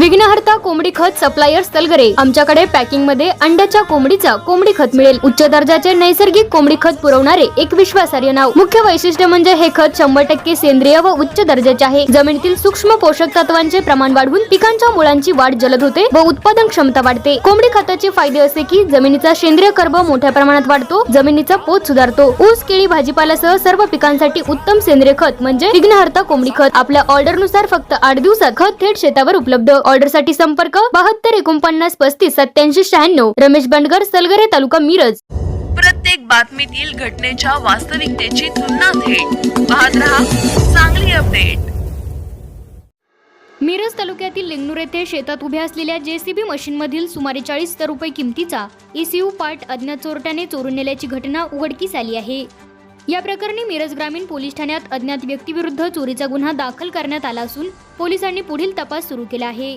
विघ्नहर्ता कोंबडी खत सप्लायर तलगरे, आमच्याकडे पॅकिंग मध्ये अंड्याच्या कोंबडीचा कोंबडी खत मिळेल। उच्च दर्जाचे नैसर्गिक कोंबडी खत पुरवणारे एक विश्वासार्ह नाव। मुख्य वैशिष्ट्य म्हणजे हे खत 100% सेंद्रिय व उच्च दर्जाचे आहे। जमिनीतील सूक्ष्म पोषक तत्वांचे प्रमाण वाढवून पिकांच्या मुळांची वाढ जलद होते व उत्पादन क्षमता वाढते। कोंबडी खताचे फायदे असे की जमिनीचा सेंद्रिय कर्ब मोठ्या प्रमाणात वाढतो, जमिनीचा पोत सुधारतो। ऊस, केळी, भाजीपाल्यासह सर्व पिकांसाठी उत्तम सेंद्रिय खत म्हणजे विघ्नहर्ता कोंबडी खत। आपल्या ऑर्डर नुसार फक्त 8 दिवसात खत थेट शेतावर उपलब्ध। ऑर्डर साठी संपर्क 72 49 35 87 96। रमेश बंडगर, सलगरे, तालुका मिरज। प्रत्येक बातमीतील घटनेच्या वास्तविकतेची तुलना थेट पाहत रहा चांगली अपडेट। मिरज तालुक्यातील लिंगणूर येथे शेतात उभ्या असलेल्या जेसीबी मशीन मधील सुमारे 40 रुपये किमतीचा ECU पार्ट अज्ञात चोरट्याने चोरून नेल्याची घटना उघडकीस आली आहे। या प्रकरणी मिरज ग्रामीण पोलीस ठाण्यात अज्ञात व्यक्तीविरुद्ध चोरीचा गुन्हा दाखल करण्यात आला असून पोलिसांनी पुढील तपास सुरू केला आहे।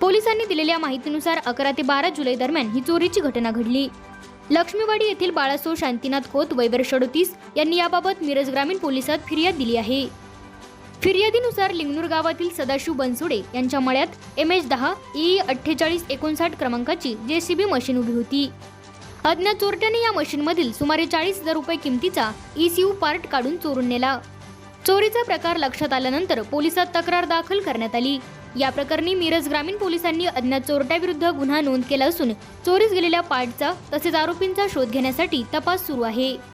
पोलिसांनी दिलेल्या माहितीनुसार 11 ते 12 जुलै दरम्यान ही चोरीची घटना घडली। लक्ष्मीवाडी येथील बाळासो शांतीनाथ खोत वय 38 यांनी याबाबत मिरज ग्रामीण पोलिसात फिर्याद दिली आहे। फिर्यादीनुसार लिंगणूर गावातील सदाशिव बनसोडे यांच्या मळ्यात MH10 EE 4859 क्रमांकाची जेसीबी मशीन उभी होती। अज्ञात चोरट्याने या मशीन मधील सुमारे 40,000 रुपये किमतीचा ECU पार्ट काढून चोरून नेला। चोरीचा प्रकार लक्षात आल्यानंतर पोलिसात तक्रार दाखल करण्यात आली। या प्रकरणी मिरज ग्रामीण पोलिसांनी अज्ञात चोरट्याविरुद्ध गुन्हा नोंद केला असून चोरीस गेलेल्या पार्टचा तसेच आरोपींचा शोध घेण्यासाठी तपास सुरू आहे।